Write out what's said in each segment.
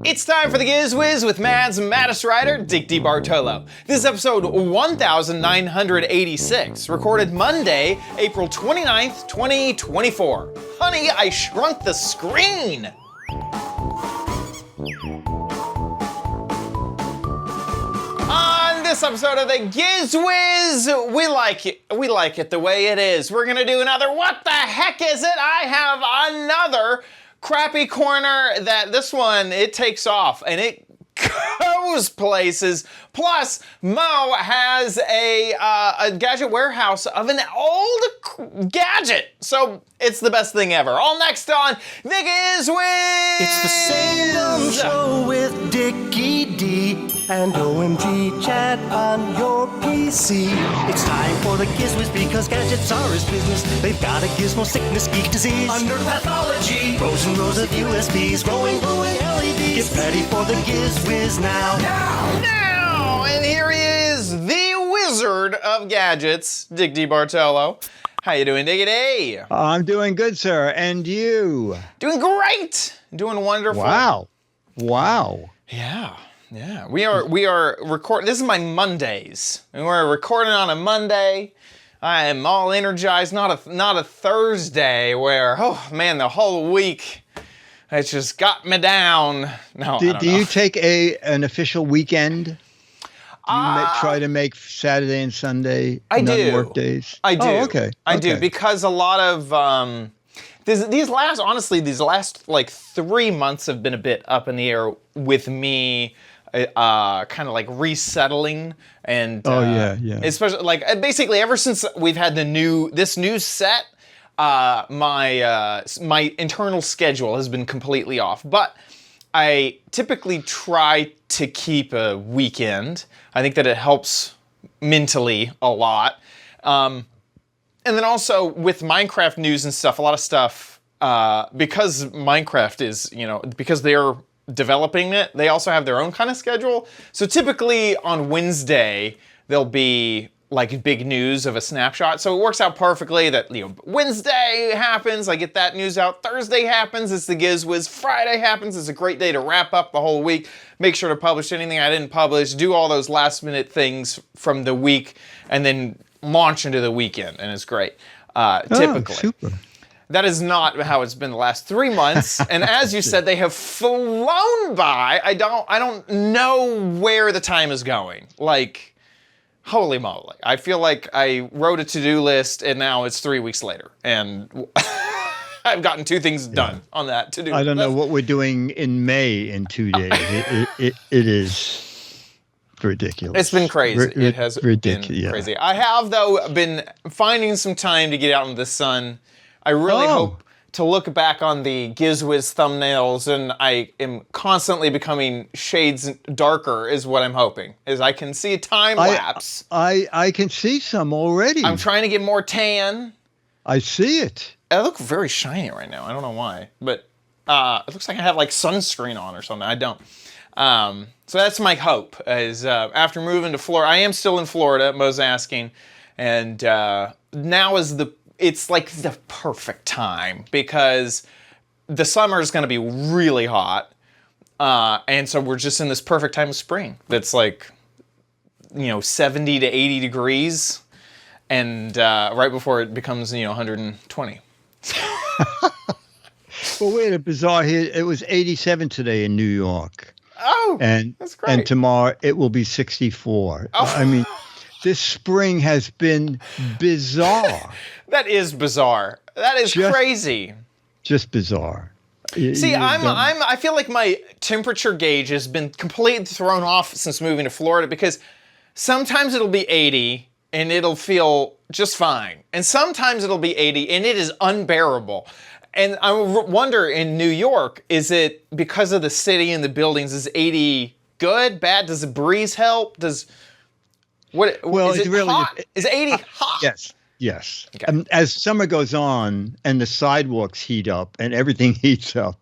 It's time for the Giz Wiz with Mads Mattis writer Dick DeBartolo. This is episode 1986, recorded Monday, April 29th, 2024. Honey, I shrunk the screen! On this episode of the Giz Wiz, we like it the way it is. We're gonna do another What the Heck Is It? I have another crappy corner that this one, it takes off and it goes places. Plus, Mo has a gadget warehouse of an old gadget. So it's the best thing ever. All next on the Giz Wiz. It's the same dumb show with Dickie D and OMG chat on your PC. It's time for the Giz Wiz because gadgets are his business. They've got a gizmo sickness, geek disease, under pathology, rows and rows of USBs, glowing LEDs. Get ready for the Giz Wiz now. And here he is, the wizard of gadgets, Dick DeBartolo. How you doing, Diggity? I'm doing good, sir. And you? Doing great. Doing wonderful. Wow. Yeah. We are recording. This is my Mondays. And we're recording on a Monday. I am all energized. Not a Thursday where, oh man, the whole week it just got me down. No. Do you take an official weekend? Do you try to make Saturday and Sunday non-work days? I do. Oh, okay. I do, because a lot of these last like 3 months have been a bit up in the air with me, kind of like resettling and especially like basically ever since we've had this new set, my internal schedule has been completely off. But I typically try to keep a weekend. I think that it helps mentally a lot. And then also with Minecraft news and stuff, a lot of stuff, because Minecraft is, because they're developing it, they also have their own kind of schedule. So typically on Wednesday, there'll be like big news of a snapshot. So it works out perfectly that, Wednesday happens, I get that news out. Thursday happens, it's the Giz Wiz. Friday happens, it's a great day to wrap up the whole week. Make sure to publish anything I didn't publish, do all those last minute things from the week, and then launch into the weekend, and it's great, typically. Super. That is not how it's been the last 3 months, and as you said, they have flown by. I don't know where the time is going. Like, holy moly. I feel like I wrote a to-do list and now it's 3 weeks later. And I've gotten 2 things done on that to-do list. I don't know what we're doing in May in 2 days. It is ridiculous. It's been crazy. It has been crazy. I have, though, been finding some time to get out in the sun. I really hope to look back on the Giz Wiz thumbnails, and I am constantly becoming shades darker is what I'm hoping, is I can see a time lapse. I can see some already. I'm trying to get more tan. I see it. I look very shiny right now. I don't know why, but it looks like I have like sunscreen on or something. I don't. So that's my hope, is after moving to Florida, I am still in Florida, Mo's asking, and now is it's like the perfect time because the summer is going to be really hot. And so we're just in this perfect time of spring. That's like, 70 to 80 degrees. And right before it becomes, 120. Well, wait, a bizarre here. It was 87 today in New York. Oh, that's great. And tomorrow it will be 64. Oh. I mean, this spring has been bizarre. That is bizarre. That is crazy. Just bizarre. See, I feel like my temperature gauge has been completely thrown off since moving to Florida because sometimes it'll be 80 and it'll feel just fine. And sometimes it'll be 80 and it is unbearable. And I wonder in New York, is it because of the city and the buildings, is 80 good, bad? Does the breeze help? Is it really hot? Is 80 hot? Yes. Okay. As summer goes on and the sidewalks heat up and everything heats up,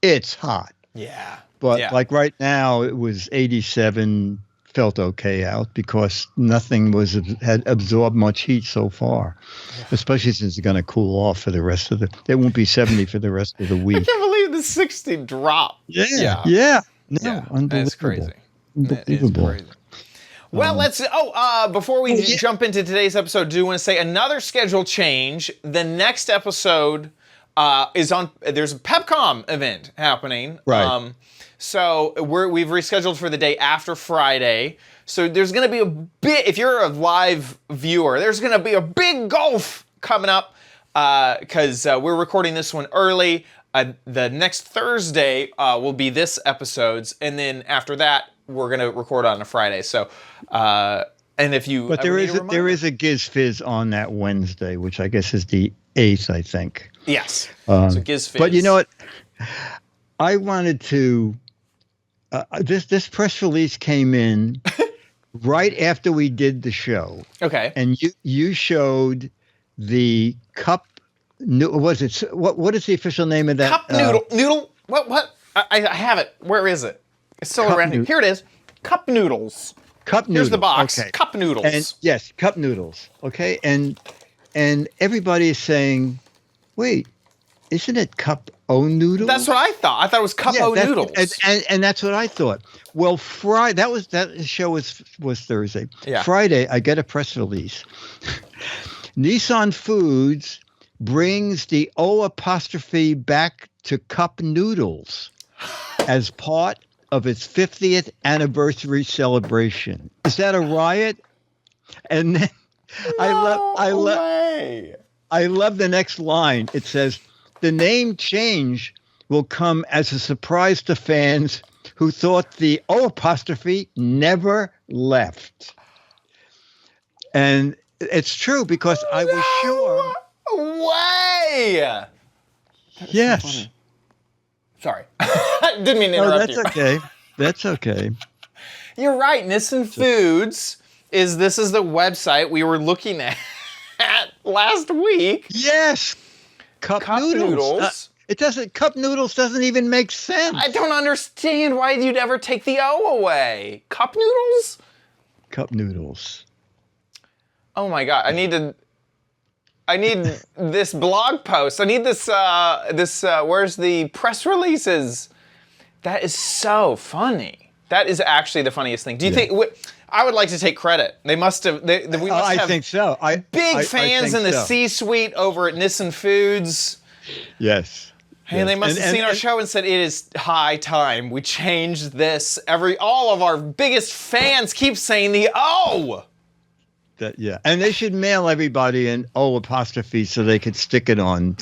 it's hot. Yeah. But like right now, it was 87, felt okay out because nothing had absorbed much heat so far, especially since it's going to cool off for the rest of it won't be 70 for the rest of the week. I can't believe the 60 drop. Yeah. No, Yeah, unbelievable. that's crazy. That is Unbelievable. crazy. Well, before we jump into today's episode, do want to say another schedule change. The next episode there's a PepCom event happening. Right. So we've rescheduled for the day after Friday. So there's going to be a bit, if you're a live viewer, there's going to be a big gulf coming up because we're recording this one early. The next Thursday will be this episode's, and then after that, we're going to record on a Friday. So, and if you... But there is a Giz Fizz on that Wednesday, which I guess is the 8th, I think. Yes. So Giz Fizz. But you know what? I wanted to... this press release came in right after we did the show. Okay. And you showed the cup... what is the official name of that? Cup noodle. What? I have it. Where is it? It's still around here. Here it is. Cup noodles. Cup noodles. Here's the box. Okay. Cup noodles. And yes, cup noodles. Okay. And everybody is saying, wait, isn't it cup o noodles? That's what I thought. I thought it was cup o noodles. And that's what I thought. Well, that show was Thursday. Yeah. Friday, I get a press release. Nissan Foods brings the O apostrophe back to cup noodles as part of its 50th anniversary celebration. Is that a riot? And then I love the next line. It says, the name change will come as a surprise to fans who thought the O apostrophe never left. And it's true because I was sure. Way! Yes. Sorry. Didn't mean to interrupt you. That's okay. That's okay. You're right. Nissan Foods is the website we were looking at last week. Yes. Cup noodles. Cup noodles doesn't even make sense. I don't understand why you'd ever take the O away. Cup noodles? Cup noodles. Oh my God. I need this blog post. I need this, where's the press releases? That is so funny. That is actually the funniest thing. Do you think, I would like to take credit. They must have, we must have. I think so. Big fans in the C-suite over at Nissan Foods. Yes. And they must have seen our show and said, it is high time. We changed this. All of our biggest fans keep saying the O. And they should mail everybody an O apostrophe so they could stick it on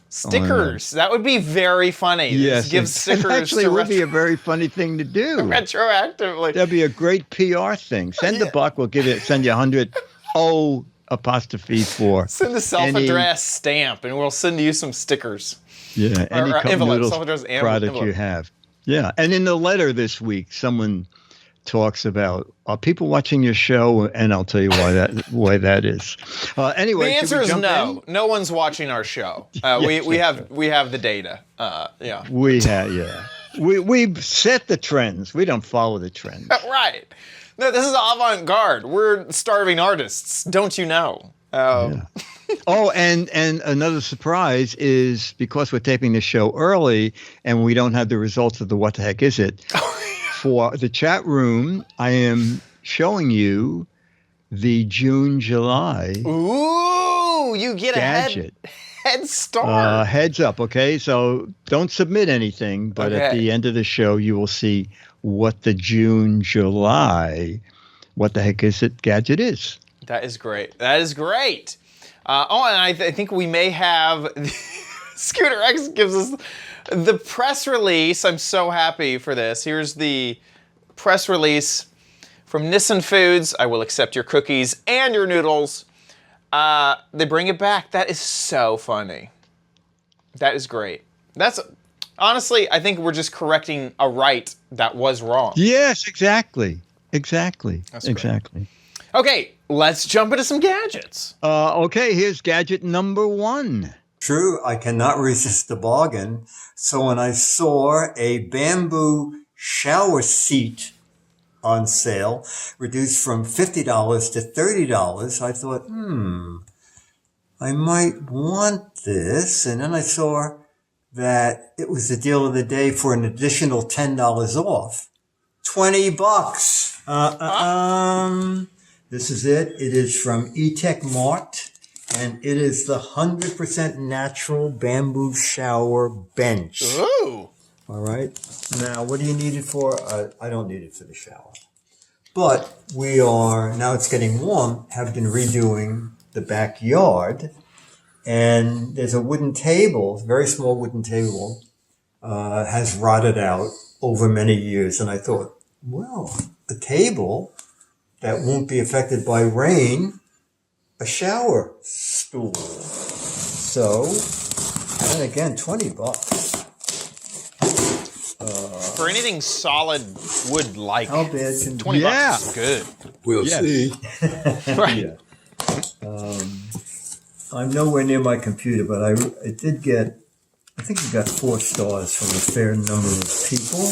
stickers. That would be very funny. Yes, give stickers. Actually, it would be a very funny thing to do. Retroactively, that'd be a great PR thing. Send a buck. We'll send you 100 O apostrophes for. Send a self-addressed stamp, and we'll send you some stickers. Yeah, any cup noodles product envelope. you have. Yeah, and in the letter this week, someone talks about are people watching your show, and I'll tell you why that is. Anyway, the answer is no. No one's watching our show. We have the data. We have we've set the trends. We don't follow the trends. Right. No, this is avant-garde. We're starving artists. Don't you know? Oh, and another surprise is because we're taping the show early and we don't have the results of the What the Heck Is It. For the chat room, I am showing you the June-July you get gadget. a head start. Heads up, okay? So don't submit anything, but at the end of the show, you will see what the June-July What the Heck Is It gadget is. That is great. That is great. And I think we may have... Scooter X gives us the press release. I'm so happy for this. Here's the press release from Nissan Foods. I will accept your cookies and your noodles. They bring it back. That is so funny. That is great. That's honestly, I think we're just correcting a right that was wrong. Yes, exactly. That's exactly. Okay, let's jump into some gadgets. Okay, here's gadget number 1. True, I cannot resist the bargain. So when I saw a bamboo shower seat on sale, reduced from $50 to $30, I thought, I might want this. And then I saw that it was the deal of the day for an additional $10 off. $20. This is it. It is from E-Tech Mart, and it is the 100% natural bamboo shower bench. Ooh. All right. Now, what do you need it for? I don't need it for the shower. But we are, now it's getting warm, have been redoing the backyard. And there's a wooden table, very small wooden table, has rotted out over many years. And I thought, well, a table that won't be affected by rain, a shower stool. So, and again, $20. For anything solid wood like How bad can $20 is good. We'll see. Right. I'm nowhere near my computer, but I did get, I think we got 4 stars from a fair number of people.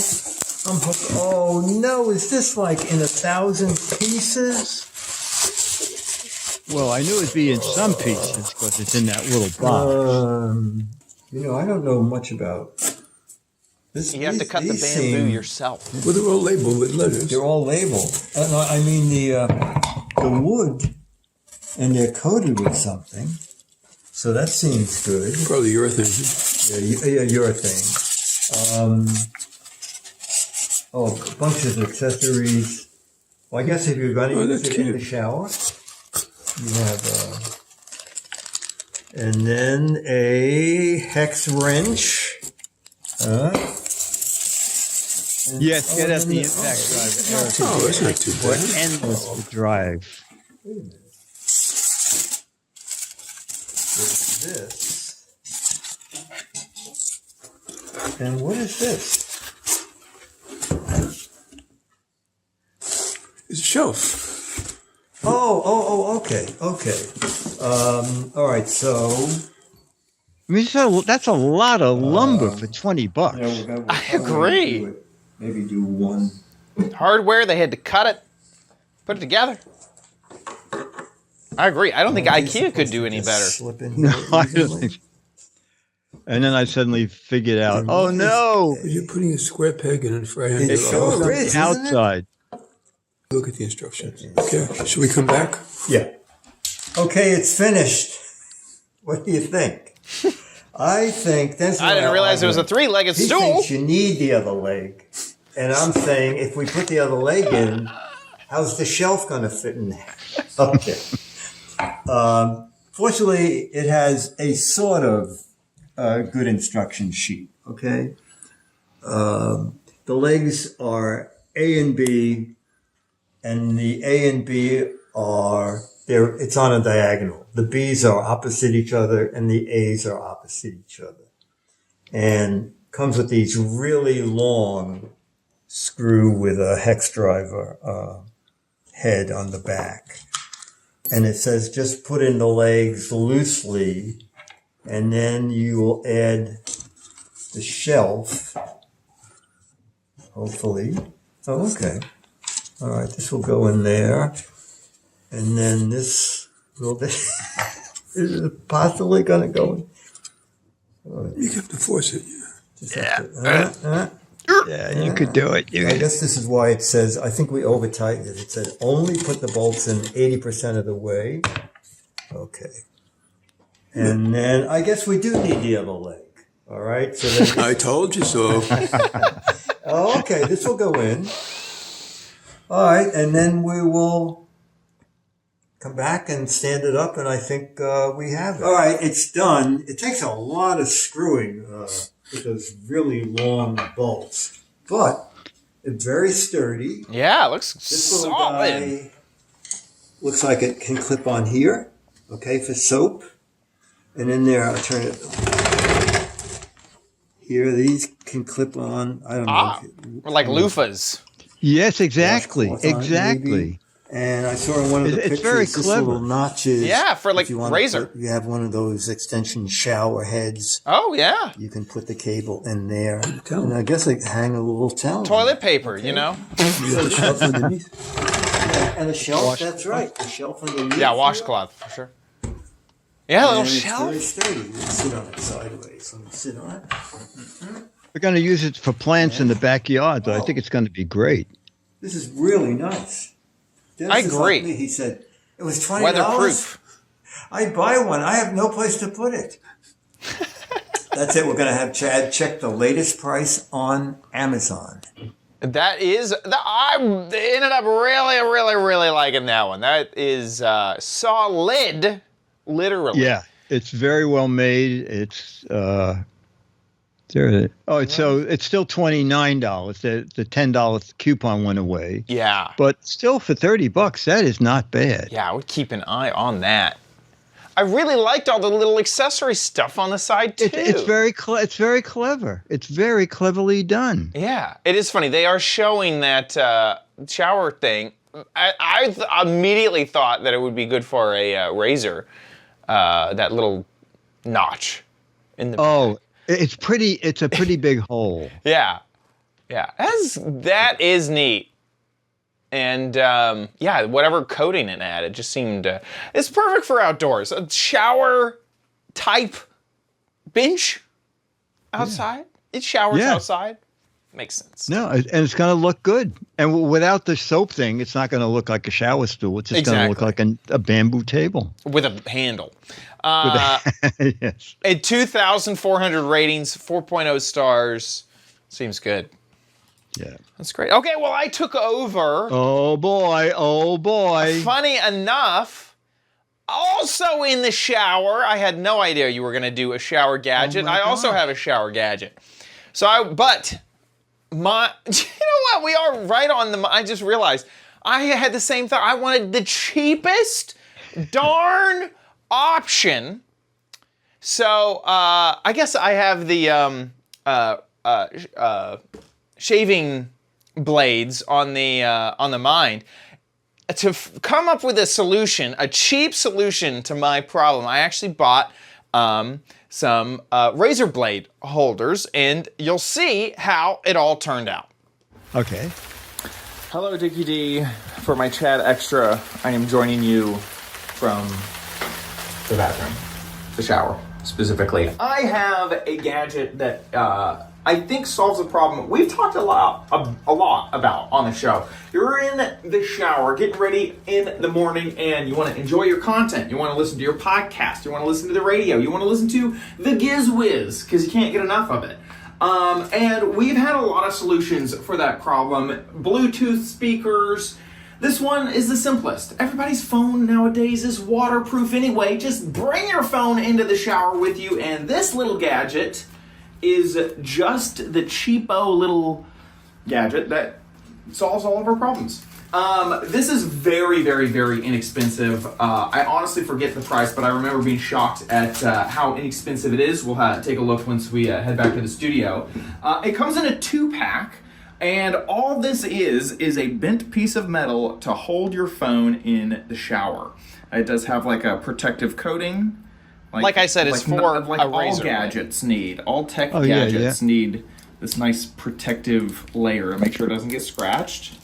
I'm hooked. Oh no, is this like in 1,000 pieces? Well, I knew it'd be in some pieces because it's in that little box. I don't know much about this. You have to cut the bamboo yourself. Well, they're all labeled with letters. They're all labeled. I mean the wood, and they're coated with something. So that seems good. Probably your thing. Yeah, your thing. A bunch of accessories. Well, I guess if you're going to use it in the shower, you have and then a hex wrench. Yes, get at the impact drive. Oh, that's not too bad. Endless the drive. Wait a minute. There's this. And what is this? It's a shelf. Okay. All right, so. I mean, so that's a lot of lumber for $20. I agree. Maybe do one. Hardware, they had to cut it, put it together. I agree. I don't think IKEA could do any better. Slip in No, here I don't easily. think. And then I suddenly figured out, oh no, You're putting a square peg in it for $100. It sure is, isn't it? outside. Look at the instructions. Okay, should we come back? Yeah. Okay, it's finished. What do you think? I think that's. I didn't realize it was a 3-legged He stool. thinks you need the other leg, and I'm saying if we put the other leg in, how's the shelf going to fit in there? Okay. Fortunately, it has a sort of good instruction sheet. Okay. The legs are A and B, and the A and B are there. It's on a diagonal. The B's are opposite each other, and the A's are opposite each other, and comes with these really long screw with a hex driver head on the back. And it says just put in the legs loosely, and then you will add the shelf, hopefully. Oh, okay. All right, this will go in there. And then this will be, is it possibly going to go in? You have to force it. Just have to, Yeah, you could do it. I guess this is why it says, I think we over-tightened it. It said only put the bolts in 80% of the way. Okay. And then I guess we do need the other leg. All right. So then, I told you so. oh, okay. This will go in. All right. And then we will come back and stand it up. And I think we have it. All right. It's done. It takes a lot of screwing with those really long bolts, but it's very sturdy. Yeah, it looks This little solid. guy looks like it can clip on here, okay, for soap. And in there, I'll turn it. Here, these can clip on, I don't know. Or like loofahs. Yes, exactly, Washcloth on it, exactly. maybe. And I saw in one of the It's pictures, very this clever. little notches. Yeah, for, like, if you want to razor. you have one of those extension shower heads. Oh, yeah. You can put the cable in there. towel. And I guess I hang a little towel. Toilet paper, you know? You got the shelf underneath. And the shelf, that's right. The shelf underneath. Yeah, washcloth, for sure. Yeah, a little And it's shelf. very sturdy. You can sit on it sideways. Let me sit on it. We're going to use it for plants in the backyard, so I think it's going to be great. This is really nice. Dennis I is agree. like me. He said, it was $20. Weatherproof. I'd buy one. I have no place to put it. That's it. We're going to have Chad check the latest price on Amazon. That is, I ended up really liking that one. That is solid, literally. Yeah, it's very well made. It's there. Oh, it's still $29. The $10 coupon went away. Yeah. But still, for $30, that is not bad. Yeah, I would keep an eye on that. I really liked all the little accessory stuff on the side too. It's very clever. It's very cleverly done. Yeah, it is funny. They are showing that shower thing. I immediately thought that it would be good for a razor. That little notch in the back. It's pretty. It's a pretty big hole. Yeah. That is neat. And whatever coating it had, it just seemed it's perfect for outdoors. A shower type bench outside. Yeah. It showers outside. Makes sense. No, and it's going to look good. And without the soap thing, it's not going to look like a shower stool. It's just going to look like a bamboo table with a handle. Yes. At 2,400 ratings, 4.0 stars. Seems good. Yeah. That's great. Okay, well, I took over. Oh, boy. Funny enough, also in the shower, I had no idea you were going to do a shower gadget. I also have a shower gadget. You know what? We are right on the, I just realized I had the same thought. I wanted the cheapest darn option. So, I guess I have the, shaving blades on the mind. To come up with a solution, a cheap solution to my problem, I actually bought some razor blade holders, and you'll see how it all turned out. Okay. Hello, Dickie D. For my Chad Extra, I am joining you from the bathroom, the shower specifically. I have a gadget that I think solves a problem we've talked a lot about on the show. You're in the shower, getting ready in the morning, and you want to enjoy your content. You want to listen to your podcast. You want to listen to the radio. You want to listen to the Giz Wiz, because you can't get enough of it. And we've had a lot of solutions for that problem. Bluetooth speakers. This one is the simplest. Everybody's phone nowadays is waterproof anyway. Just bring your phone into the shower with you, and this little gadget is just the cheapo little gadget that solves all of our problems. This is very inexpensive. I honestly forget the price, but I remember being shocked at how inexpensive it is. We'll take a look once we head back to the studio. It comes in a 2-pack, and all this is a bent piece of metal to hold your phone in the shower. It does have like a protective coating. Like I said, it's for a razor. All gadgets need, all tech gadgets need this nice protective layer to make sure it doesn't get scratched.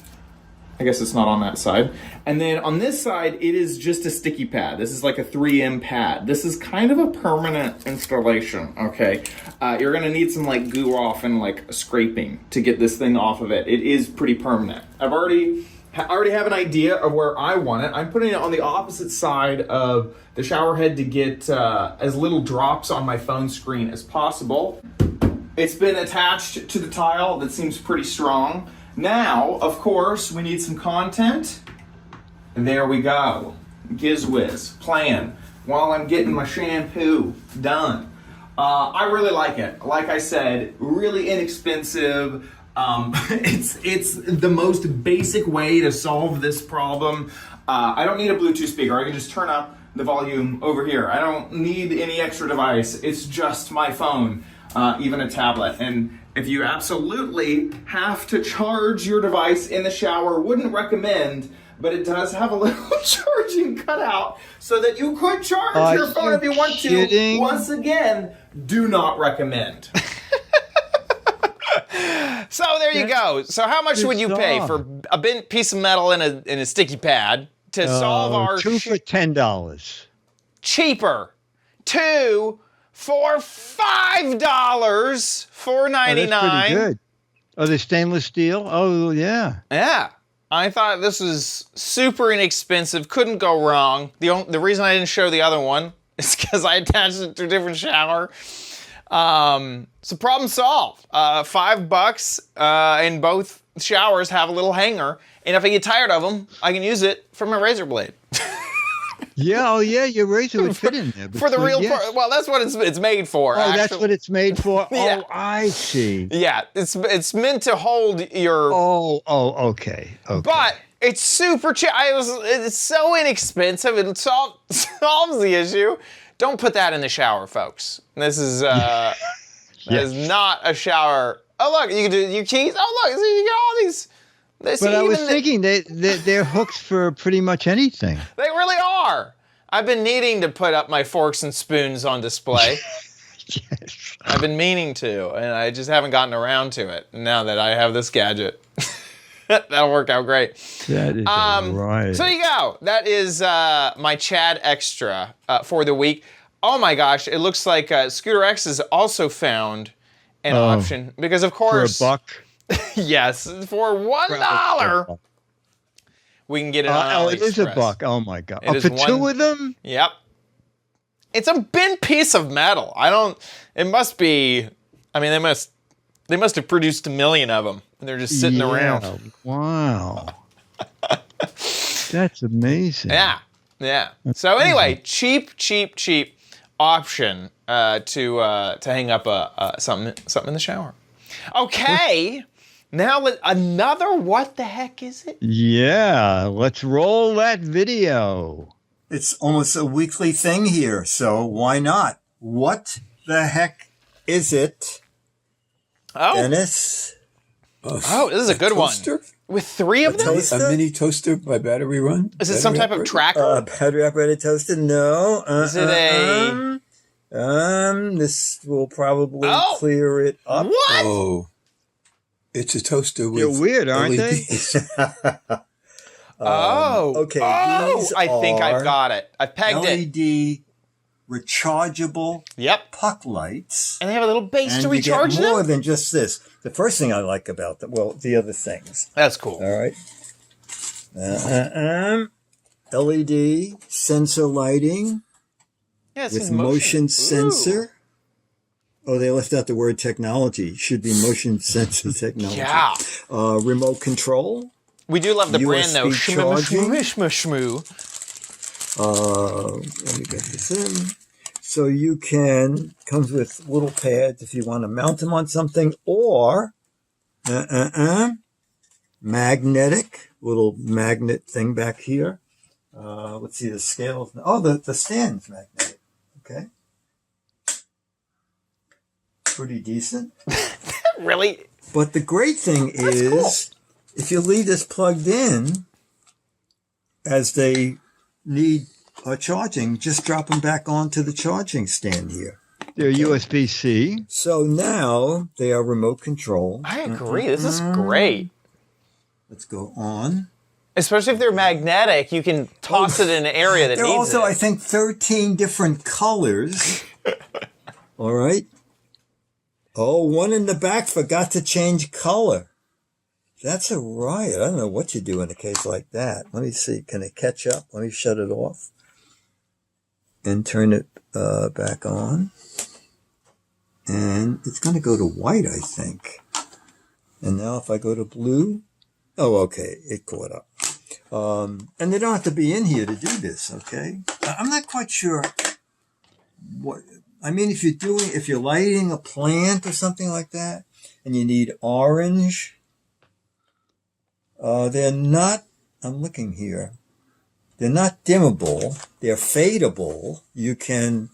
I guess it's not on that side. And then on this side, it is just a sticky pad. This is like a 3M pad. This is kind of a permanent installation, okay? You're gonna need some like goo off and like scraping to get this thing off of it. It is pretty permanent. I already have an idea of where I want it. I'm putting it on the opposite side of the shower head to get as little drops on my phone screen as possible. It's been attached to the tile that seems pretty strong. Now, of course, we need some content. And there we go. Giz Wiz playing while I'm getting my shampoo done. I really like it. Like I said, really inexpensive. It's the most basic way to solve this problem. I don't need a Bluetooth speaker. I can just turn up the volume over here. I don't need any extra device. It's just my phone, even a tablet. And if you absolutely have to charge your device in the shower, wouldn't recommend, but it does have a little charging cutout so that you could charge your phone if you want to. Once again, do not recommend. So there you go. So how much would you pay for a bent piece of metal and a sticky pad to solve our... Two for $10. Cheaper. 2 for $5, $4.99. That's pretty good. Oh, the stainless steel? Oh, yeah. Yeah. I thought this was super inexpensive. Couldn't go wrong. The reason I didn't show the other one is because I attached it to a different shower. So problem solved. $5, and both showers have a little hanger. And if I get tired of them, I can use it for my razor blade. Yeah, oh yeah, your razor would fit in there. For the real part. Well, that's what it's made for. Oh, that's what it's made for? Yeah. Oh, I see. Yeah, it's meant to hold your... Oh, okay. But it's super cheap. It's so inexpensive. It solves the issue. Don't put that in the shower, folks. This is that is not a shower. Oh, look, you can do your keys. Oh, look, you got all these... But I was thinking they're hooks for pretty much anything. They really are. I've been needing to put up my forks and spoons on display. Yes. I've been meaning to, and I just haven't gotten around to it. Now that I have this gadget, that'll work out great. That is right. So there you go. That is my Chad Extra for the week. Oh my gosh, it looks like Scooter X has also found an option because, of course, for $1. Yes, for $1, we can get it on AliExpress. It is $1. Oh my god! It is for two of them? Yep. It's a bent piece of metal. It must be. I mean, they must have produced 1 million of them, and they're just sitting around. Wow. That's amazing. Yeah. So anyway, cheap option to hang up something in the shower. Okay. Now another what the heck is it? Yeah, let's roll that video. It's almost a weekly thing here, so why not? What the heck is it? Oh, Dennis? This is a good toaster? one. With 3 of them? Toaster? A mini toaster by battery run? Is it some type of tracker? Battery operated toaster? No. Is it a... This will probably clear it up. What? Oh. It's a toaster with They're weird, aren't LEDs. Okay. I think I've got it. I've pegged it. LED rechargeable Yep. puck lights. And they have a little base And to you recharge get more them? than just this. The first thing I like about them, the other things. That's cool. All right. LED sensor lighting Yeah, it with says motion Ooh. sensor. Oh, they left out the word technology. Should be motion sensor technology. Yeah. Remote control. We do love the brand, though. USB charging. Shmoo. Let me get this in. So you comes with little pads if you want to mount them on something, or magnetic, little magnet thing back here. Let's see the scale. Oh, the stand's magnetic. Okay. Pretty decent. Really? But the great thing is, if you leave this plugged in, as they need charging, just drop them back onto the charging stand here. They're USB-C. So now they are remote control. I agree. This is great. Let's go on. Especially if they're magnetic, you can toss it in an area that There are needs also, it. I think, 13 different colors. All right. Oh, one in the back forgot to change color. That's a riot. I don't know what you do in a case like that. Let me see. Can it catch up? Let me shut it off and turn it back on. And it's going to go to white, I think. And now if I go to blue, oh, okay, it caught up. And they don't have to be in here to do this, okay? I'm not quite sure what, I mean, if you're lighting a plant or something like that, and you need orange, they're not, I'm looking here, they're not dimmable, they're fadeable. You can,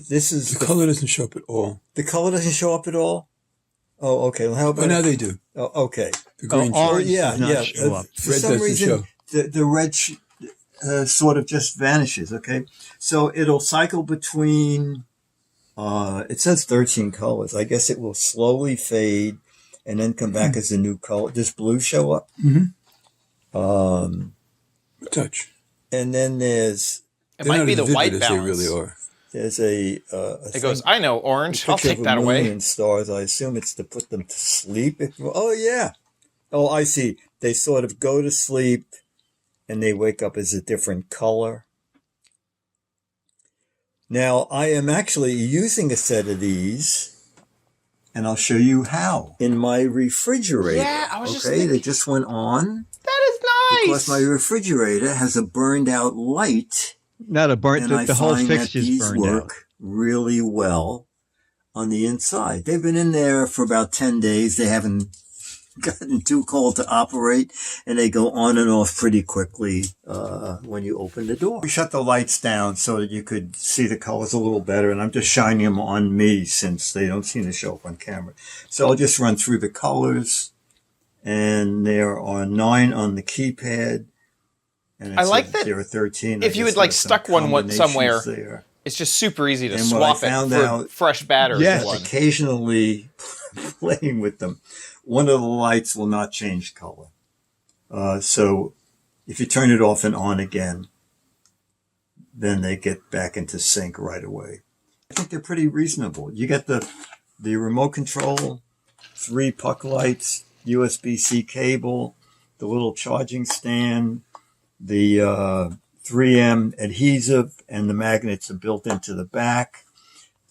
this is... The color doesn't show up at all. The color doesn't show up at all? Oh, okay. Well, how about... Oh, now they do. Oh, okay. The green orange yeah, does not yeah. show up. For Red some doesn't reason, show. the red sort of just vanishes, okay? So it'll cycle between, it says 13 colors. I guess it will slowly fade and then come back as a new color. Does blue show up? Touch. And then there's... It They're might not be as the vivid white as balance. they really are. There's a It goes, I know, orange. I'll picture take of a that moon away. and stars. I assume it's to put them to sleep. Oh, yeah. Oh, I see. They sort of go to sleep and they wake up as a different color. Now, I am actually using a set of these, and I'll show you how. In my refrigerator. Yeah, I was just Okay, thinking. they just went on. That is nice. Because my refrigerator has a burned out light. Not a burnt. And I The whole find that fixture's these burned work out. really well on the inside. They've been in there for about 10 days. They haven't gotten too cold to operate, and they go on and off pretty quickly when you open the door. We shut the lights down so that you could see the colors a little better, and I'm just shining them on me since they don't seem to show up on camera. So I'll just run through the colors, and there are 9 on the keypad. And I like that there are 13. if you had like stuck one somewhere, there. it's just super easy to And what I swap it found for out- fresh batteries. Yes. One. Occasionally playing with them, one of the lights will not change color. So if you turn it off and on again, then they get back into sync right away. I think they're pretty reasonable. You get the remote control, 3 puck lights, USB-C cable, the little charging stand, the 3M adhesive, and the magnets are built into the back.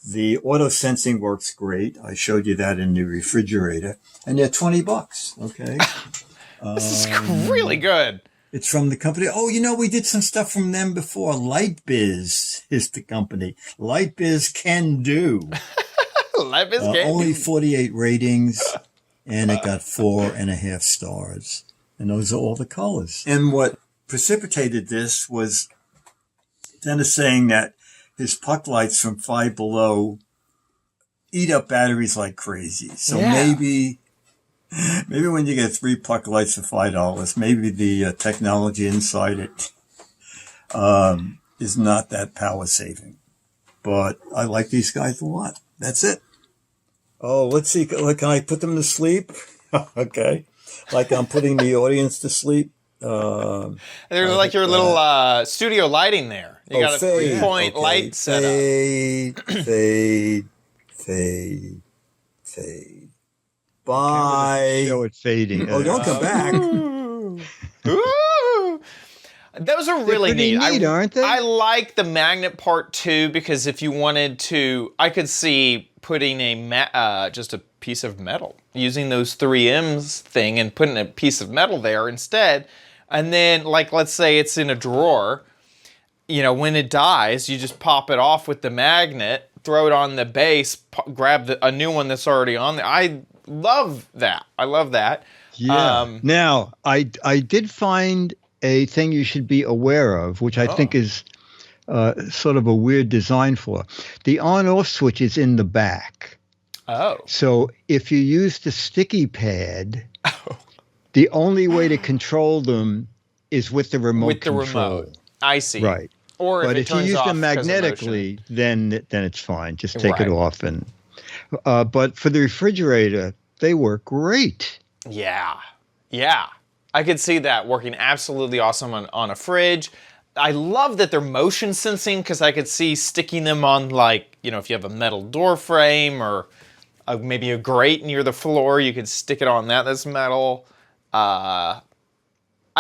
The auto sensing works great. I showed you that in the refrigerator, and they're $20. Okay, This is really good. it's from the company. Oh, we did some stuff from them before. Lightbiz is the company. Lightbiz can do. Life is game. Only 48 ratings, and it got 4.5 stars. And those are all the colors. And what precipitated this was Dennis saying that his puck lights from Five Below eat up batteries like crazy. So Yeah. maybe when you get 3 puck lights for $5, maybe the technology inside it is not that power saving. But I like these guys a lot. That's it. Oh, let's see. Can I put them to sleep? Okay. Like I'm putting the audience to sleep. There's like your little studio lighting there. You got a fade. 3-point Okay. light setup. Fade. Bye. Show it fading. Oh, don't come back. Ooh. Those are really pretty neat, aren't they? I like the magnet part too, because if you wanted to, I could see putting just a piece of metal, using those 3Ms thing and putting a piece of metal there instead. And then, like, let's say it's in a drawer, when it dies, you just pop it off with the magnet, throw it on the base, grab a new one that's already on there. I love that. Yeah. Now, I did find a thing you should be aware of, which I think is sort of a weird design flaw. The on-off switch is in the back. Oh. So if you use the sticky pad, the only way to control them is with the remote With the control. remote. I see. Right. Or But if it if you turns use off them because of motion. magnetically, then it's fine. Just take Right. it off. And but for the refrigerator, they work great. Yeah. I could see that working absolutely awesome on a fridge. I love that they're motion sensing, because I could see sticking them on, like, if you have a metal door frame or maybe a grate near the floor, you could stick it on that. That's metal. I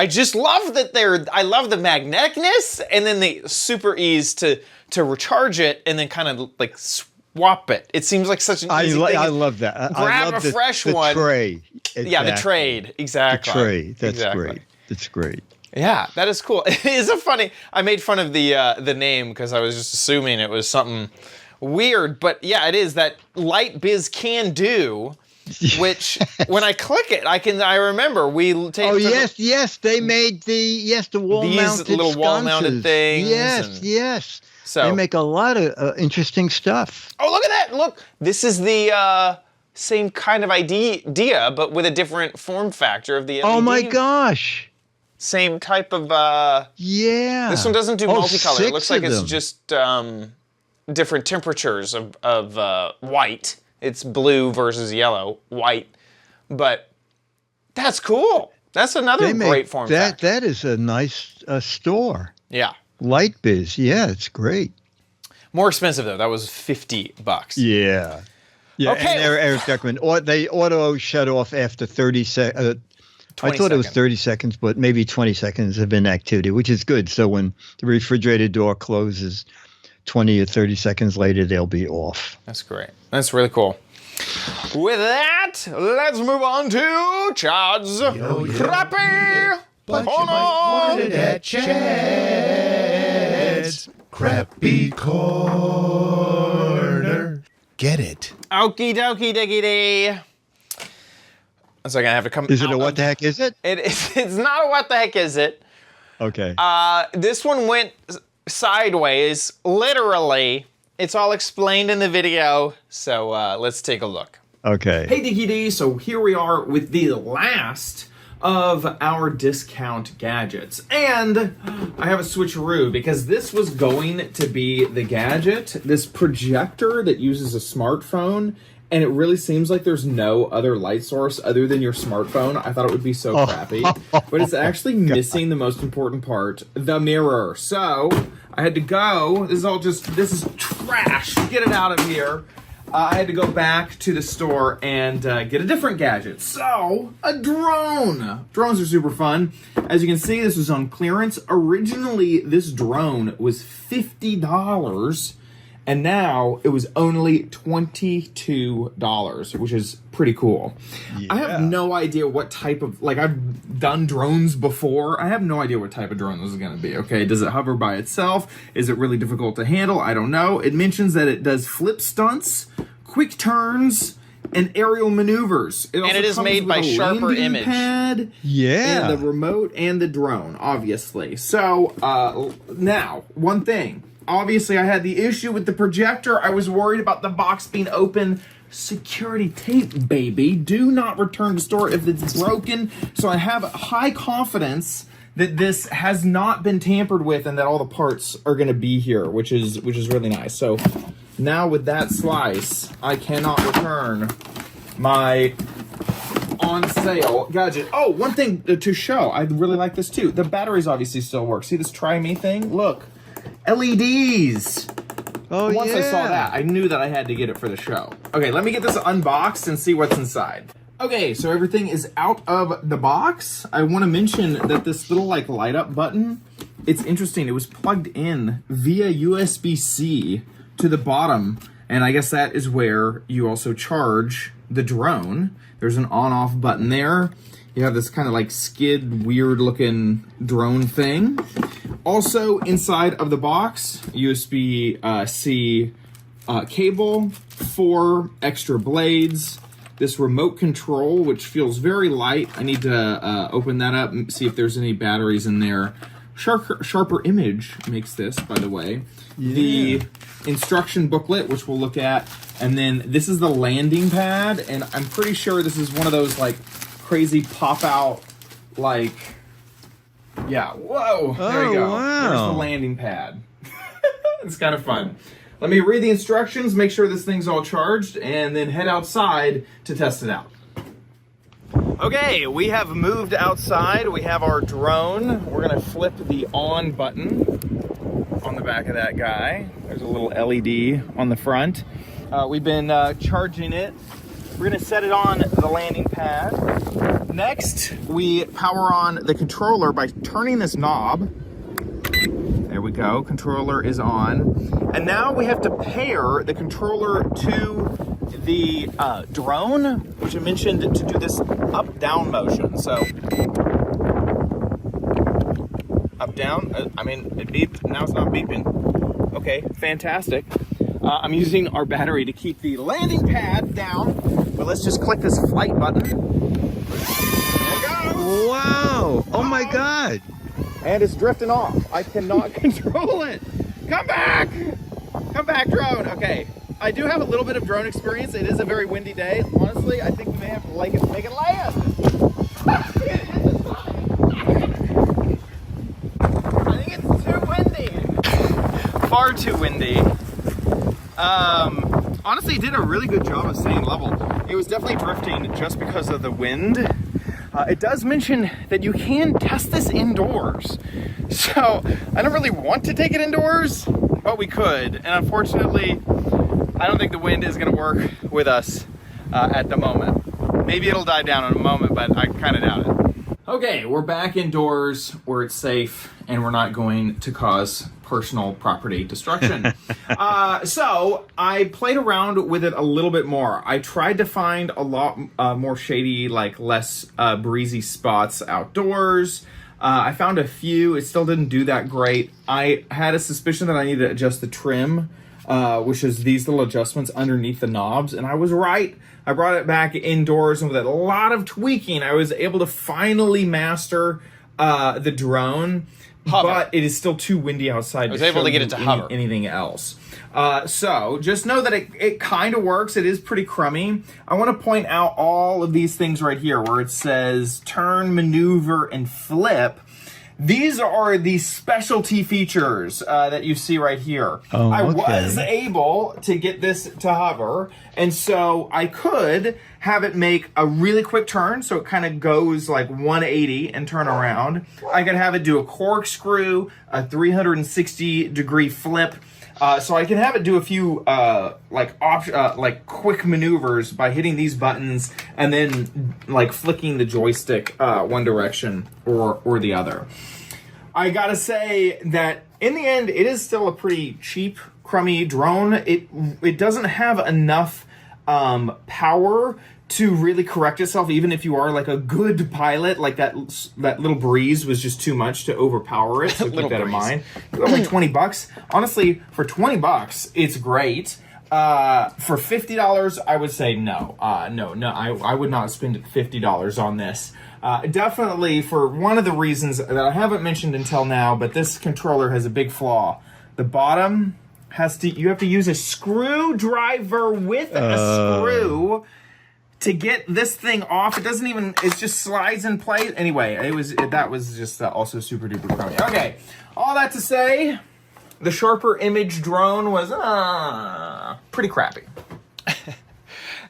just love that I love the magneticness, and then the super ease to recharge it and then kind of like swap it. It seems like such an easy thing. I love that. I Grab love a fresh the one. Tray. Yeah, the Exactly. trade. Exactly. The tray. That's Exactly. great. That's great. Yeah, that is cool. It is a funny. I made fun of the name because I was just assuming it was something weird, but yeah, it is that Light Biz Can Do, which when I click it, I remember we take. Oh yes, they made the wall-mounted little wall-mounted sconces. things Yes, yes. So they make a lot of interesting stuff. Oh, look at that! Look, this is the same kind of idea, but with a different form factor of the LED. Oh my gosh! Same type of. Yeah. This one doesn't do multicolor. It looks 6 like of it's them. just different temperatures of white. It's blue versus yellow, white. But that's cool. That's another great form factor. That is a nice store. Yeah. Light Biz. Yeah, it's great. More expensive though. That was $50. Yeah. Yeah. Okay. And Eric Duckman, they auto shut off after 30 seconds. I thought it was 30 seconds, but maybe 20 seconds of inactivity, which is good. So when the refrigerator door closes 20 or 30 seconds later, they'll be off. That's great. That's really cool. With that, let's move on to Chad's Crappy Corner. at Chad's Crappy Corner. Get it. Okie dokie diggity dee. So I'm gonna have to come. Is it a what the heck is it? It's not a what the heck is it. Okay. This one went sideways, literally. It's all explained in the video, so let's take a look. Okay. Hey Dicky D, so here we are with the last of our discount gadgets. And I have a switcheroo because this was going to be the gadget, this projector that uses a smartphone, and it really seems like there's no other light source other than your smartphone. I thought it would be so crappy, but it's actually missing the most important part, the mirror. So I had to go, this is trash, get it out of here. I had to go back to the store and get a different gadget. So, a drone. Drones are super fun. As you can see, this was on clearance. Originally, this drone was $50, and now it was only $22, which is pretty cool. Yeah. I have no idea what type of, like, I've done drones before. I have no idea what type of drone this is going to be, okay? Does it hover by itself? Is it really difficult to handle? I don't know. It mentions that it does flip stunts, quick turns, and aerial maneuvers. And it is made by Sharper Image. Pad, Yeah. and the remote and the drone, obviously. So, now, one thing. Obviously, I had the issue with the projector. I was worried about the box being open. Security tape, baby. Do not return to store if it's broken. So I have high confidence that this has not been tampered with and that all the parts are going to be here, which is really nice. So now with that slice, I cannot return my on sale gadget. Oh, one thing to show. I really like this too. The batteries obviously still work. See this try me thing? Look. LEDs. Oh, Once I saw that, I knew that I had to get it for the show. Okay, let me get this unboxed and see what's inside. Okay, so everything is out of the box. I want to mention that this little like light up button, it's interesting. It was plugged in via USB-C to the bottom, and I guess that is where you also charge the drone. There's an on-off button there. You have this kind of like skid, weird looking drone thing. Also inside of the box, USB-C cable, 4 extra blades, this remote control, which feels very light. I need to open that up and see if there's any batteries in there. Sharper Image makes this, by the way. Yeah. The instruction booklet, which we'll look at. And then this is the landing pad, and I'm pretty sure this is one of those like crazy pop-out, like, yeah, whoa, there you go. Wow. There's the landing pad. It's kind of fun. Let me read the instructions, make sure this thing's all charged, and then head outside to test it out. Okay, we have moved outside. We have our drone. We're gonna flip the on button on the back of that guy. There's a little LED on the front. We've been charging it. We're gonna set it on the landing pad. Next, we power on the controller by turning this knob. There we go, controller is on. And now we have to pair the controller to the drone, which I mentioned to do this up-down motion. So, up-down, I mean, it beeped, now it's not beeping. Okay, fantastic. I'm using our battery to keep the landing pad down, but let's just click this flight button. There we go. Wow. Oh my God. And it's drifting off. I cannot control it. Come back. Come back, drone. Okay. I do have a little bit of drone experience. It is a very windy day. Honestly, I think we may have to make it land. I think it's too windy. Far too windy. Honestly, it did a really good job of staying level. It was definitely drifting just because of the wind. It does mention that you can test this indoors. So I don't really want to take it indoors, but we could. And unfortunately, I don't think the wind is gonna work with us at the moment. Maybe it'll die down in a moment, but I kind of doubt it. Okay, we're back indoors where it's safe and we're not going to cause personal property destruction. So I played around with it a little bit more. I tried to find a lot more shady, like less breezy spots outdoors. I found a few. It still didn't do that great. I had a suspicion that I needed to adjust the trim, which is these little adjustments underneath the knobs, and I was right. I brought it back indoors, and with a lot of tweaking, I was able to finally master the drone. Hover. But it is still too windy outside. I was able to get it to hover. Anything else. So just know that it kind of works. It is pretty crummy. I want to point out all of these things right here where it says turn, maneuver, and flip. These are the specialty features that you see right here. Oh, I okay. was able to get this to hover, and so I could have it make a really quick turn, so it kind of goes like 180 and turn around. I could have it do a corkscrew, a 360-degree flip, so I can have it do a few like quick maneuvers by hitting these buttons and then like flicking the joystick one direction or the other. I gotta say that in the end, it is still a pretty cheap, crummy drone. It doesn't have enough power to really correct itself, even if you are like a good pilot. Like that little breeze was just too much to overpower it. So keep that in mind. It's only $20. Honestly, for $20, it's great. For $50, I would say no. I would not spend $50 on this. Definitely for one of the reasons that I haven't mentioned until now, but this controller has a big flaw. The bottom you have to use a screwdriver with a screw to get this thing off. It just slides in place. Anyway, that was just also super duper crummy. Okay, all that to say, the Sharper Image drone was pretty crappy.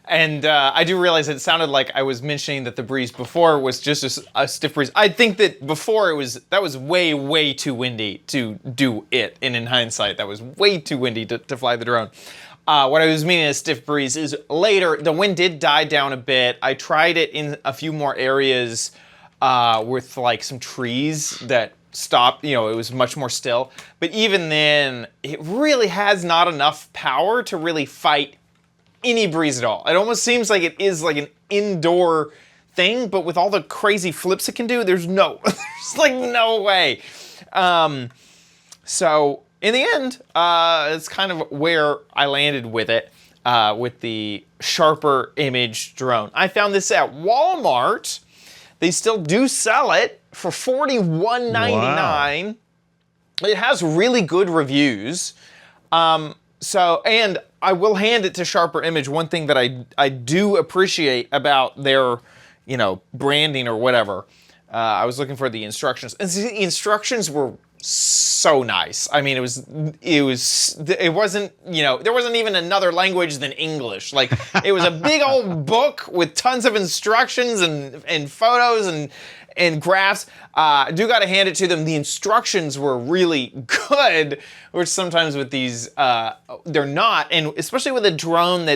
And I do realize it sounded like I was mentioning that the breeze before was just a stiff breeze. I think that before that was way, way too windy to do it. And in hindsight, that was way too windy to fly the drone. What I was meaning a stiff breeze is later, the wind did die down a bit. I tried it in a few more areas with like some trees that stopped, it was much more still. But even then, it really has not enough power to really fight any breeze at all. It almost seems like it is like an indoor thing, but with all the crazy flips it can do, there's like no way. So in the end, it's kind of where I landed with it, with the Sharper Image drone. I found this at Walmart. They still do sell it for $41.99. Wow. It has really good reviews. And I will hand it to Sharper Image. One thing that I do appreciate about their, branding or whatever. I was looking for the instructions, and the instructions were so nice. I mean, it wasn't, there wasn't even another language than English. Like, it was a big old book with tons of instructions and photos and graphs. I do got to hand it to them. The instructions were really good, which sometimes with these, they're not. And especially with a drone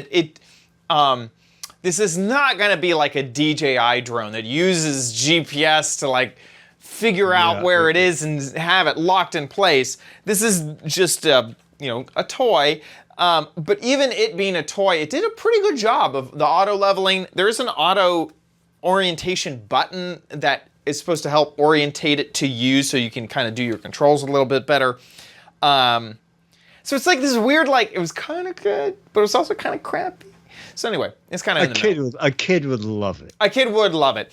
this is not going to be like a DJI drone that uses GPS to like figure out where it is and have it locked in place. This is just a toy. But even it being a toy, it did a pretty good job of the auto leveling. There is an auto orientation button that is supposed to help orientate it to you so you can kind of do your controls a little bit better. So it's like this weird, it was kind of good, but it was also kind of crappy. So anyway, it's kind of a kid would love it. A kid would love it.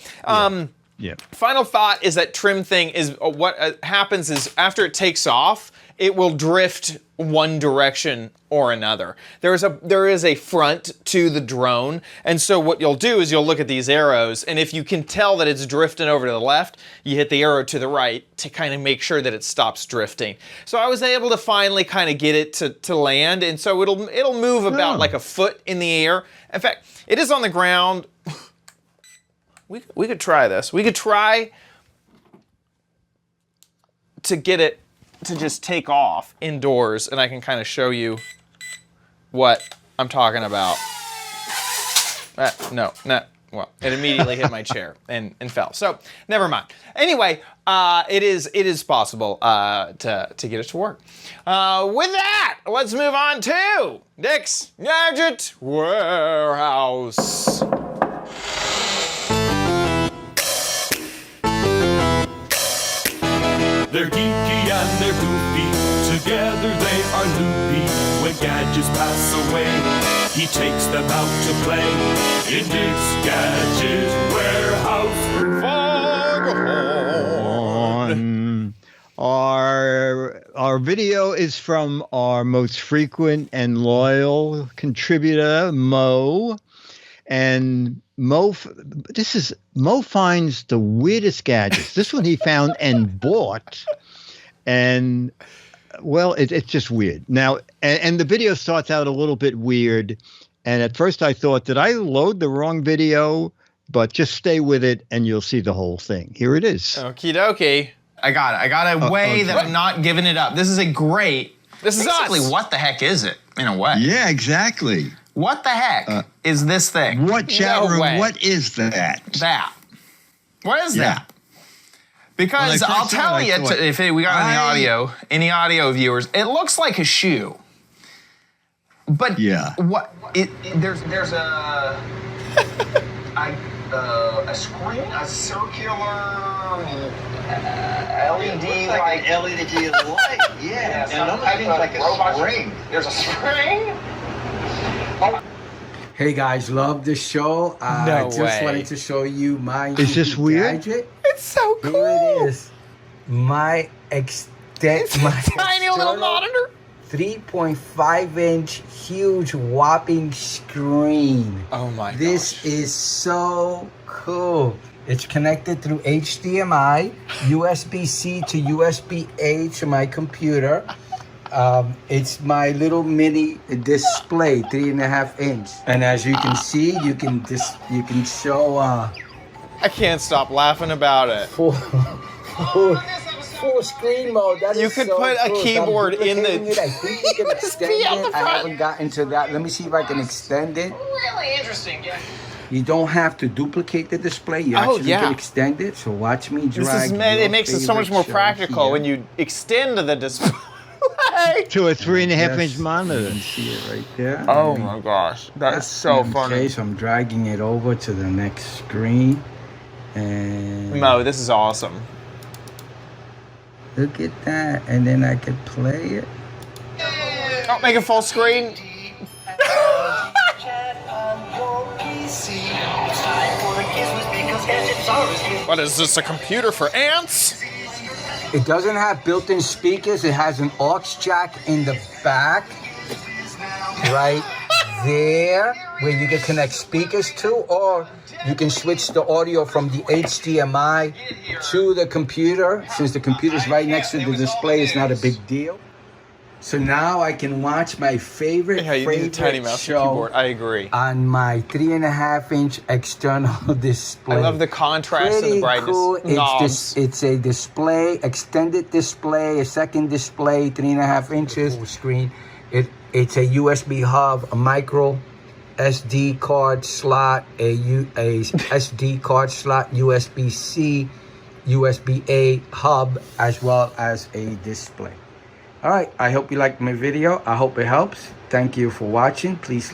Yeah. Final thought is that trim thing is what happens is after it takes off, it will drift one direction or another. There is a front to the drone, and so what you'll do is you'll look at these arrows, and if you can tell that it's drifting over to the left, you hit the arrow to the right to kind of make sure that it stops drifting. So I was able to finally kind of get it to land, and so it'll move about like a foot in the air. In fact, it is on the ground. We could try this. We could try to get it to just take off indoors, and I can kind of show you what I'm talking about. No. Well, it immediately hit my chair and fell. So never mind. Anyway, it is possible to get it to work. With that, let's move on to Dick's Gadget Warehouse. They're geeky and they're goofy, together they are loopy. When gadgets pass away, he takes them out to play in Dick's Gadget Warehouse. On. Our video is from our most frequent and loyal contributor, Mo. And Mo finds the weirdest gadgets. This one he found and bought. And, well, it's just weird. Now, and the video starts out a little bit weird. And at first I thought, did I load the wrong video? But just stay with it and you'll see the whole thing. Here it is. Okie dokie. I got a way that I'm not giving it up. This is Basically, us. what the heck is it, in a way? Yeah, exactly. What the heck is this thing? What chat No room? way. What is that? That. What is Yeah. that? Because When I I'll first tell saw it, you, I thought, if we got any audio viewers, it looks like a shoe. But Yeah. what? There's a screen, a circular LED like LED light, yeah. And another thing like a spring. There's a spring. Hey guys, love the show. I No just way. wanted to show you my Is this weird? gadget. It's so cool. Here it is. My Tiny little monitor. 3.5-inch huge whopping screen. Oh my This is so cool. It's connected through HDMI, USB-C to USB-A to my computer. It's my little mini display, 3.5 inch. And as you can see, you can show I can't stop laughing about it. full screen mode. That You is could so put a cool. So keyboard I'm in the- duplicating it. I think you can extend Pee out the it. I front. haven't gotten to that. Let me see if I can extend it. Really interesting. You don't have to duplicate the display. You Oh, actually yeah. can extend it. So watch me This drag. is your it makes it so much more favorite show practical here. when you extend the display. To a 3.5 inch Yes. monitor. You can see it right there. Oh my gosh, that is so Okay, funny. so I'm dragging it over to the next screen. And Mo, this is awesome. look at that. And then I can play it. Oh, make it full screen. What is this, a computer for ants? It doesn't have built-in speakers. It has an aux jack in the back, right there, where you can connect speakers to, or you can switch the audio from the HDMI to the computer. Since the computer's right next to the display, it's not a big deal. So now I can watch my favorite Yeah, you need a tiny mouse and show keyboard. I agree. on my 3.5 inch external display. I love the contrast and the Pretty brightness. cool. Knobs. It's a display, extended display, a second display, 3.5 inches screen. It's a USB hub, a micro SD card slot, a SD card slot, USB-C, USB-A hub, as well as a display. All right, I hope you liked my video. I hope it helps. Thank you for watching. Please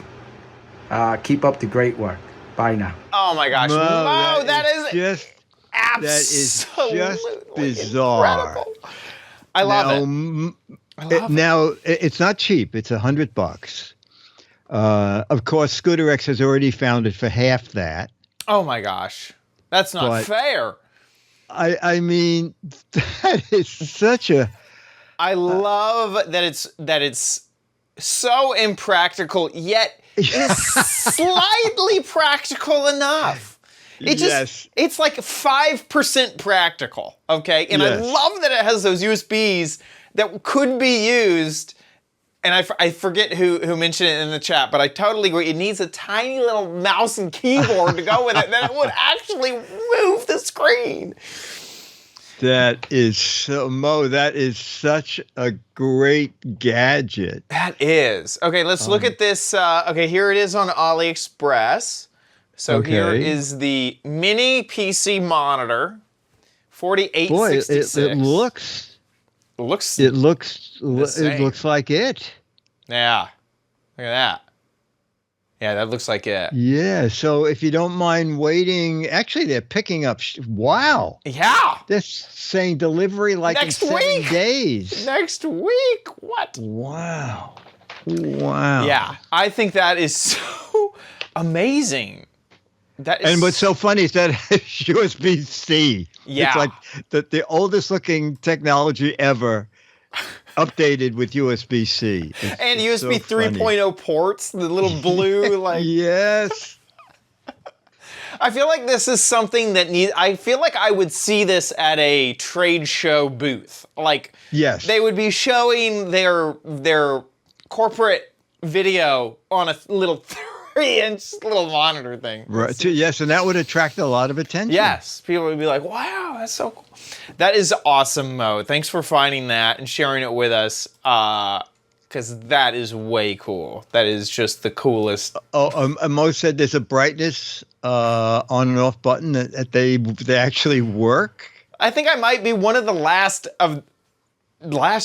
keep up the great work. Bye now. Oh my gosh, Mo, that is just absolutely bizarre. incredible. I love it. Now it's not cheap. It's $100. Of course, ScooterX has already found it for half that. Oh my gosh, that's not But- fair. I mean, that is such a. I love that it's so impractical, yet is slightly practical enough. It's like 5% practical, okay? And I Yes. love that it has those USBs that could be used. And I forget who mentioned it in the chat, but I totally agree. It needs a tiny little mouse and keyboard to go with it, then it would actually move the screen. That is so, Mo, that is such a great gadget. That is. Okay, let's look at this. Okay, here it is on AliExpress. So here is the mini PC monitor, 4866. Boy, it looks like it. Yeah, look at that. Yeah, that looks like it. Yeah, so if you don't mind waiting, actually they're picking up, wow. Yeah. They're saying delivery like next in 7 week. days. Next week, what? Wow. Wow. Yeah, I think that is so amazing. That is and what's so funny is that it's USB-C. Yeah. It's like the oldest looking technology ever. Updated with USB-C. And USB 3.0 ports, the little blue, like... Yes. I feel like this is something that I feel like I would see this at a trade show booth. Like, yes. They would be showing their corporate video on a little 3-inch little monitor thing. Right. Yes, and that would attract a lot of attention. Yes. People would be like, wow, that's so cool. That is awesome, Mo. Thanks for finding that and sharing it with us, because that is way cool. That is just the coolest. Mo said there's a brightness on and off button that they actually work. I think I might be one of the last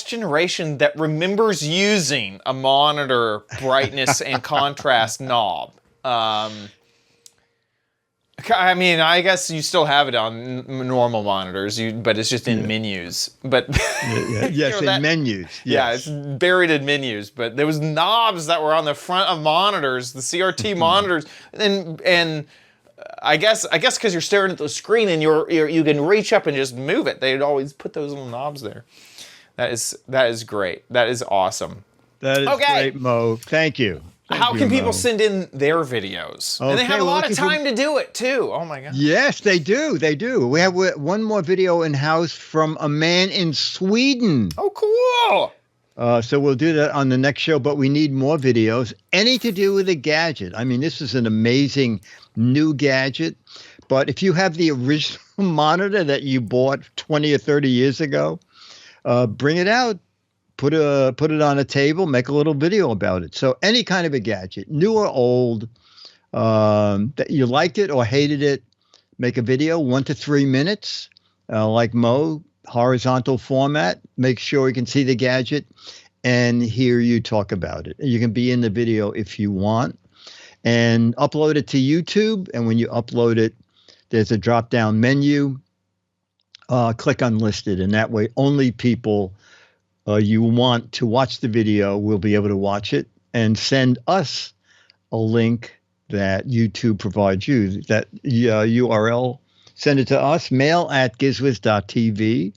generation that remembers using a monitor brightness and contrast knob. I mean, I guess you still have it on normal monitors, but it's just in menus. But yes, in menus. Yes. Yeah, it's buried in menus. But there was knobs that were on the front of monitors, the CRT monitors, and I guess because you're staring at the screen and you can reach up and just move it. They'd always put those little knobs there. That is great. That is awesome. That is great, Mo. Thank you. How can people send in their videos? And they have a lot of time to do it, too. Oh, my God. Yes, they do. They do. We have one more video in-house from a man in Sweden. Oh, cool. So we'll do that on the next show, but we need more videos. Any to do with a gadget. I mean, this is an amazing new gadget. But if you have the original monitor that you bought 20 or 30 years ago, bring it out. Put it on a table, make a little video about it. So any kind of a gadget, new or old, that you liked it or hated it, make a video, 1 to 3 minutes, like Mo, horizontal format. Make sure you can see the gadget and hear you talk about it. You can be in the video if you want, and upload it to YouTube. And when you upload it, there's a drop-down menu. Click unlisted, and that way only people you want to watch the video will be able to watch it, and send us a link that YouTube provides you. That URL, send it to us, mail@gizwiz.tv,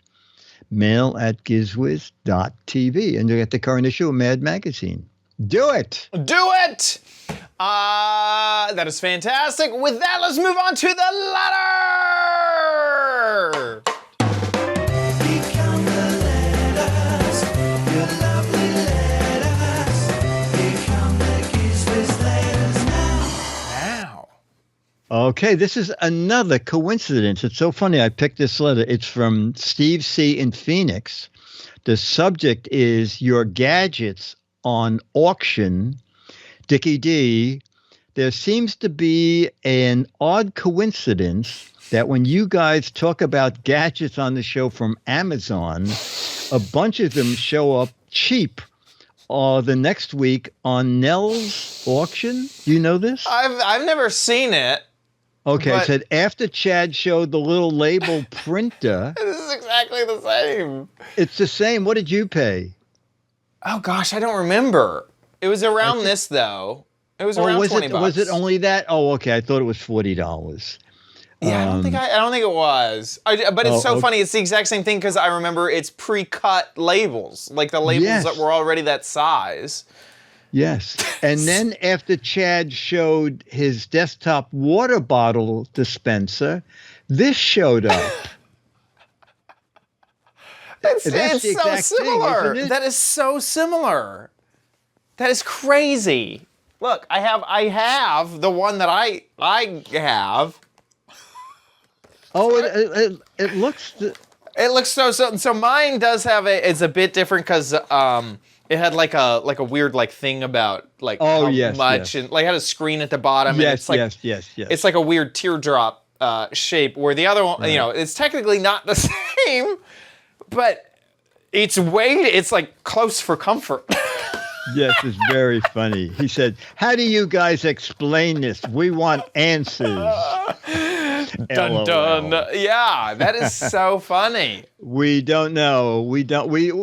mail@gizwiz.tv, and you get the current issue of Mad Magazine. Do it! Do it! That is fantastic. With that, let's move on to the letter! Okay, this is another coincidence. It's so funny. I picked this letter. It's from Steve C. in Phoenix. The subject is your gadgets on auction. Dickie D, there seems to be an odd coincidence that when you guys talk about gadgets on the show from Amazon, a bunch of them show up cheap the next week on Nell's auction. You know this? I've never seen it. Okay, it said after Chad showed the little label printer. This is exactly the same. It's the same. What did you pay? Oh gosh, I don't remember. It was around this though. It was around $20. Was it only that? Oh, okay. I thought it was $40. Yeah, I don't think it was. But it's so funny. It's the exact same thing because I remember it's pre-cut labels, like the labels that were already that size. Yes. And then after Chad showed his desktop water bottle dispenser, this showed up. It's so similar. Thing, that is so similar. That is crazy. Look, I have the one that I have. Oh, it looks. It looks so mine does have it's a bit different because it had like a weird like thing about like how much and like had a screen at the bottom. Yes, and it's like, yes. It's like a weird teardrop shape where the other one, Right. you know, it's technically not the same, but it's like close for comfort. Yes, it's very funny. He said, "How do you guys explain this? We want answers." Dun dun. Yeah, that is so funny. We don't know.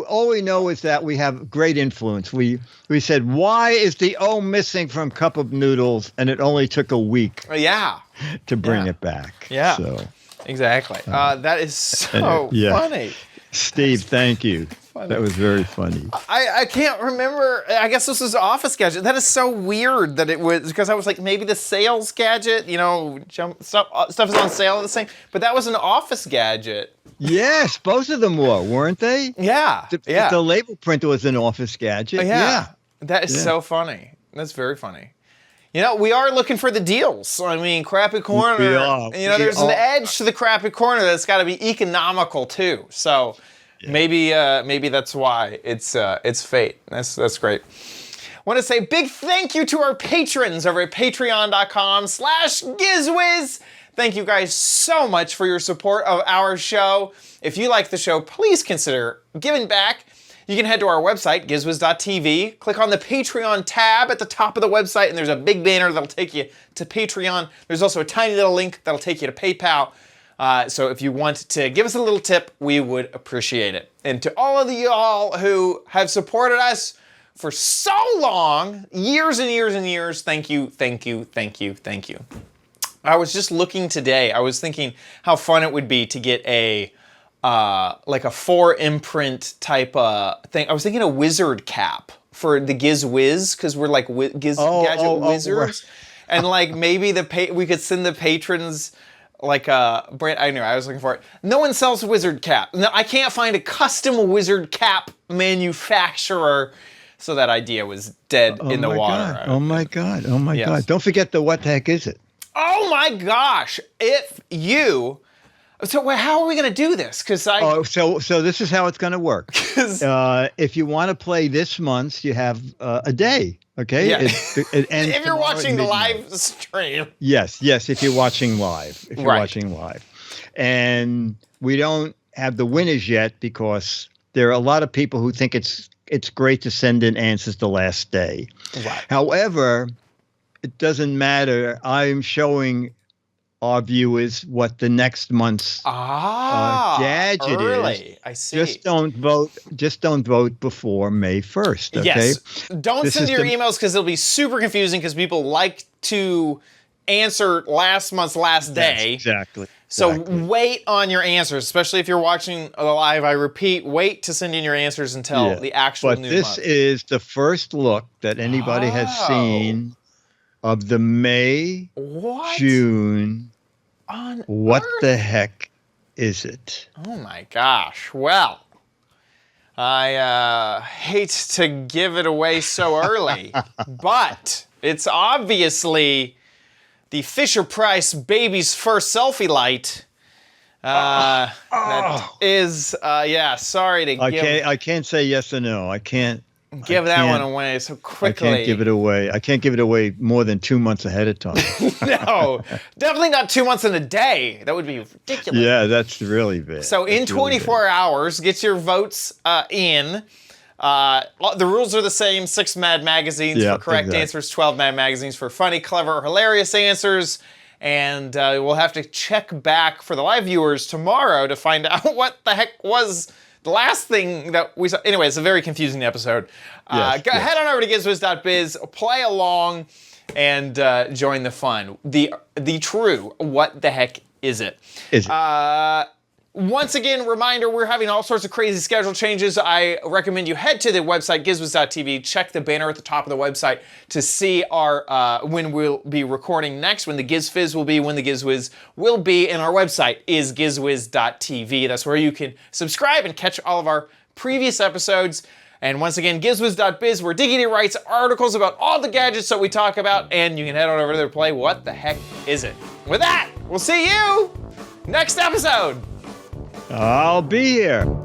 All we know is that we have great influence. We said, "Why is the O missing from Cup of Noodles?" And it only took a week. Yeah. To bring it back. Yeah. So exactly. That is so funny. Steve, thank you. That was very funny. I can't remember. I guess this was Office Gadget. That is so weird that it was, because I was like, maybe the sales gadget, you know, stuff is on sale at the same. But that was an Office Gadget. Yes, both of them weren't they? Yeah. The label printer was an Office Gadget. Yeah. That is so funny. That's very funny. You know, we are looking for the deals. I mean, Crappy Corner. We are. You know, there's an edge to the Crappy Corner that's got to be economical too. So maybe that's why it's fate. That's great. I want to say big thank you to our patrons over at patreon.com/GizWiz. Thank you guys so much for your support of our show. If you like the show, please consider giving back. You can head to our website, gizwiz.tv, click on the Patreon tab at the top of the website, and there's a big banner that'll take you to Patreon. There's also a tiny little link that'll take you to PayPal. So if you want to give us a little tip, we would appreciate it. And to all of y'all who have supported us for so long, years and years and years, thank you, thank you, thank you, thank you. I was just looking today, I was thinking how fun it would be to get like a 4-imprint type thing. I was thinking a wizard cap for the Giz Wiz, because we're like gadget wizards. And like maybe we could send the patrons like a brand. I knew I was looking for it. No one sells wizard cap. No, I can't find a custom wizard cap manufacturer. So that idea was dead in the water. God. Oh my God. Oh my God. Don't forget the what the heck is it? Oh my gosh. So how are we going to do this? So this is how it's going to work. If you want to play this month, you have a day. Okay. Yeah. It ends if you're watching the live stream. Yes. If you're watching live. And we don't have the winners yet because there are a lot of people who think it's great to send in answers the last day. Right. However, it doesn't matter. I'm showing our viewers what the next month's gadget is. I see. Just don't vote before May 1st. Okay. Yes. Don't send your emails because it'll be super confusing because people like to answer last month's last day. Exactly. So wait on your answers, especially if you're watching the live. I repeat, wait to send in your answers until the actual new month. But this is the first look that anybody has seen of the May, June. What the heck is it? Oh my gosh. Well, I hate to give it away so early, but it's obviously the Fisher-Price Baby's First Selfie Light. That is, sorry to give. I can't say yes or no. I can't. Give that one away so quickly. I can't give it away. I can't give it away more than 2 months ahead of time. No, definitely not 2 months in a day. That would be ridiculous. Yeah, that's really bad. So in 24 hours, get your votes in. The rules are the same. 6 Mad Magazines for correct answers, 12 Mad Magazines for funny, clever, or hilarious answers. And we'll have to check back for the live viewers tomorrow to find out what the heck was the last thing that we saw. Anyway, it's a very confusing episode. Head on over to gizwiz.biz, play along, and join the fun. The true what the heck is it? Once again, reminder, we're having all sorts of crazy schedule changes. I recommend you head to the website, gizwiz.tv, check the banner at the top of the website to see our when we'll be recording next, when the Giz Fizz will be, when the Giz Wiz will be, and our website is gizwiz.tv. That's where you can subscribe and catch all of our previous episodes. And once again, gizwiz.biz, where Diggity writes articles about all the gadgets that we talk about, and you can head on over there to play What the Heck Is It? With that, we'll see you next episode. I'll be here.